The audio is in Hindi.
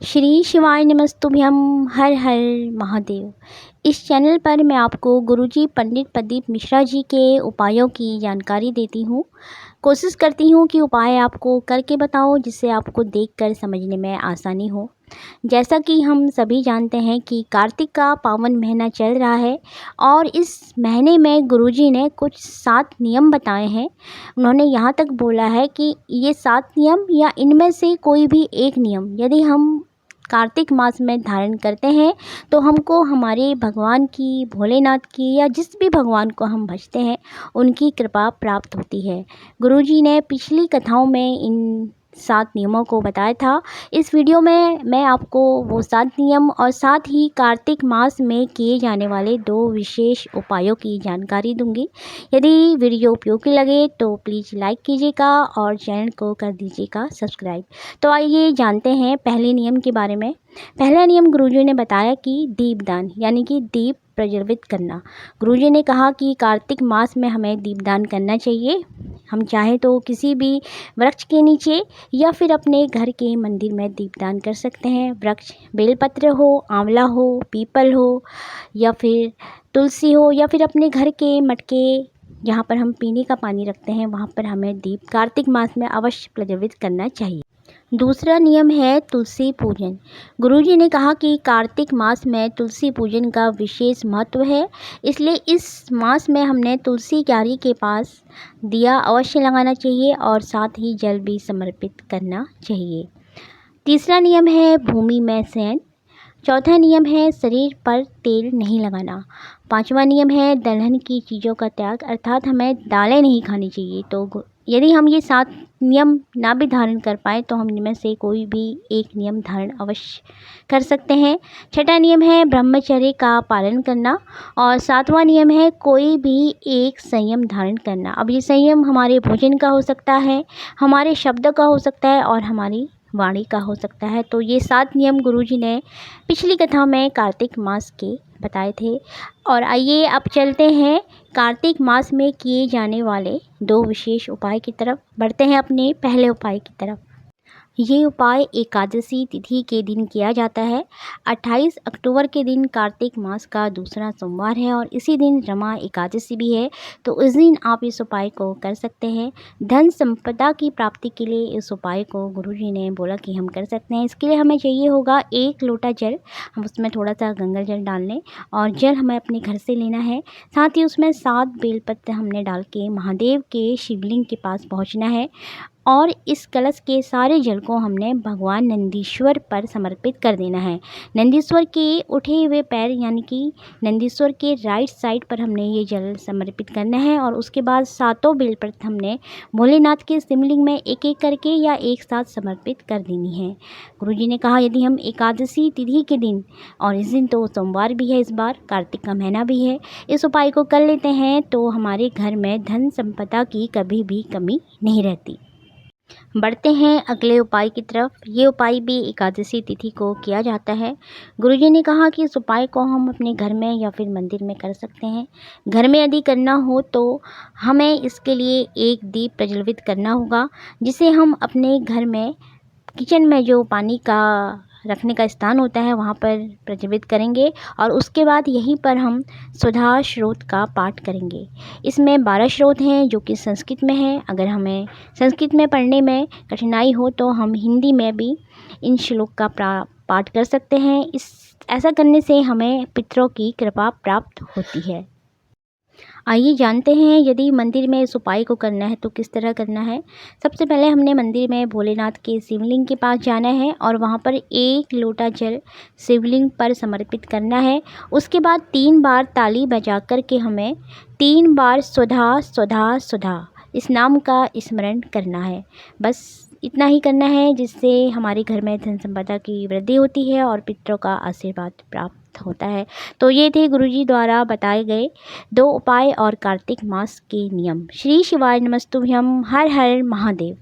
श्री शिवाय नमस्तुभ्यम। हर हर महादेव। इस चैनल पर मैं आपको गुरुजी पंडित प्रदीप मिश्रा जी के उपायों की जानकारी देती हूँ। कोशिश करती हूँ कि उपाय आपको करके बताओ जिससे आपको देखकर समझने में आसानी हो। जैसा कि हम सभी जानते हैं कि कार्तिक का पावन महीना चल रहा है और इस महीने में गुरुजी ने कुछ 7 नियम बताए हैं। उन्होंने यहाँ तक बोला है कि ये 7 नियम या इनमें से कोई भी एक नियम यदि हम कार्तिक मास में धारण करते हैं तो हमको हमारे भगवान की, भोलेनाथ की या जिस भी भगवान को हम भजते हैं उनकी कृपा प्राप्त होती है। गुरुजी ने पिछली कथाओं में इन 7 नियमों को बताया था। इस वीडियो में मैं आपको वो 7 नियम और साथ ही कार्तिक मास में किए जाने वाले 2 विशेष उपायों की जानकारी दूंगी। यदि वीडियो उपयोगी लगे तो प्लीज़ लाइक कीजिएगा और चैनल को कर दीजिएगा सब्सक्राइब। तो आइए जानते हैं पहले नियम के बारे में। पहला नियम गुरुजी ने बताया कि दीपदान यानी कि दीप प्रज्वलित करना। गुरुजी ने कहा कि कार्तिक मास में हमें दीपदान करना चाहिए। हम चाहे तो किसी भी वृक्ष के नीचे या फिर अपने घर के मंदिर में दीपदान कर सकते हैं। वृक्ष बेलपत्र हो, आंवला हो, पीपल हो या फिर तुलसी हो या फिर अपने घर के मटके जहाँ पर हम पीने का पानी रखते हैं वहाँ पर हमें दीप कार्तिक मास में अवश्य प्रज्वलित करना चाहिए। दूसरा नियम है तुलसी पूजन। गुरुजी ने कहा कि कार्तिक मास में तुलसी पूजन का विशेष महत्व है, इसलिए इस मास में हमने तुलसी क्यारी के पास दिया अवश्य लगाना चाहिए और साथ ही जल भी समर्पित करना चाहिए। तीसरा नियम है भूमि में शयन। चौथा नियम है शरीर पर तेल नहीं लगाना। पांचवा नियम है दलहन की चीज़ों का त्याग, अर्थात हमें दालें नहीं खानी चाहिए। तो यदि हम ये 7 नियम ना भी धारण कर पाए तो हम इनमें से कोई भी एक नियम धारण अवश्य कर सकते हैं। छठा नियम है ब्रह्मचर्य का पालन करना और 7वां नियम है कोई भी एक संयम धारण करना। अब ये संयम हमारे भोजन का हो सकता है, हमारे शब्द का हो सकता है और हमारी वाणी का हो सकता है। तो ये 7 नियम गुरुजी ने पिछली कथा में कार्तिक मास के बताए थे। और आइए अब चलते हैं कार्तिक मास में किए जाने वाले 2 विशेष उपाय की तरफ। बढ़ते हैं अपने पहले उपाय की तरफ। ये उपाय एकादशी तिथि के दिन किया जाता है। 28 अक्टूबर के दिन कार्तिक मास का दूसरा सोमवार है और इसी दिन रमा एकादशी भी है। तो उस दिन आप इस उपाय को कर सकते हैं। धन संपदा की प्राप्ति के लिए इस उपाय को गुरुजी ने बोला कि हम कर सकते हैं। इसके लिए हमें चाहिए होगा 1 लोटा जल। हम उसमें थोड़ा सा गंगा जल डाल लें और जल हमें अपने घर से लेना है। साथ ही उसमें 7 बेलपत्र हमने डाल के महादेव के शिवलिंग के पास पहुँचना है और इस कलश के सारे जल को हमने भगवान नंदीश्वर पर समर्पित कर देना है। नंदीश्वर के उठे हुए पैर यानी कि नंदीश्वर के राइट साइड पर हमने ये जल समर्पित करना है और उसके बाद 7 बेलपत्र हमने भोलेनाथ के शिवलिंग में एक एक करके या एक साथ समर्पित कर देनी है। गुरुजी ने कहा यदि हम एकादशी तिथि के दिन, और इस दिन तो सोमवार भी है, इस बार कार्तिक का महीना भी है, इस उपाय को कर लेते हैं तो हमारे घर में धन संपदा की कभी भी कमी नहीं रहती। बढ़ते हैं अगले उपाय की तरफ। ये उपाय भी एकादशी तिथि को किया जाता है। गुरुजी ने कहा कि इस उपाय को हम अपने घर में या फिर मंदिर में कर सकते हैं। घर में यदि करना हो तो हमें इसके लिए एक दीप प्रज्वलित करना होगा, जिसे हम अपने घर में किचन में जो पानी का रखने का स्थान होता है वहाँ पर प्रज्वलित करेंगे और उसके बाद यहीं पर हम सुधा स्रोत का पाठ करेंगे। इसमें 12 स्रोत हैं जो कि संस्कृत में हैं। अगर हमें संस्कृत में पढ़ने में कठिनाई हो तो हम हिंदी में भी इन श्लोक का पाठ कर सकते हैं। ऐसा करने से हमें पितरों की कृपा प्राप्त होती है। आइए जानते हैं यदि मंदिर में इस उपाय को करना है तो किस तरह करना है। सबसे पहले हमने मंदिर में भोलेनाथ के शिवलिंग के पास जाना है और वहाँ पर 1 लोटा जल शिवलिंग पर समर्पित करना है। उसके बाद 3 बार ताली बजा कर के हमें 3 बार सुधा सुधा सुधा इस नाम का स्मरण करना है। बस इतना ही करना है जिससे हमारे घर में धन संपदा की वृद्धि होती है और पितरों का आशीर्वाद प्राप्त होता है। तो ये थे गुरुजी द्वारा बताए गए 2 उपाय और कार्तिक मास के नियम। श्री शिवाय नमस्तुभ्यम। हर हर महादेव।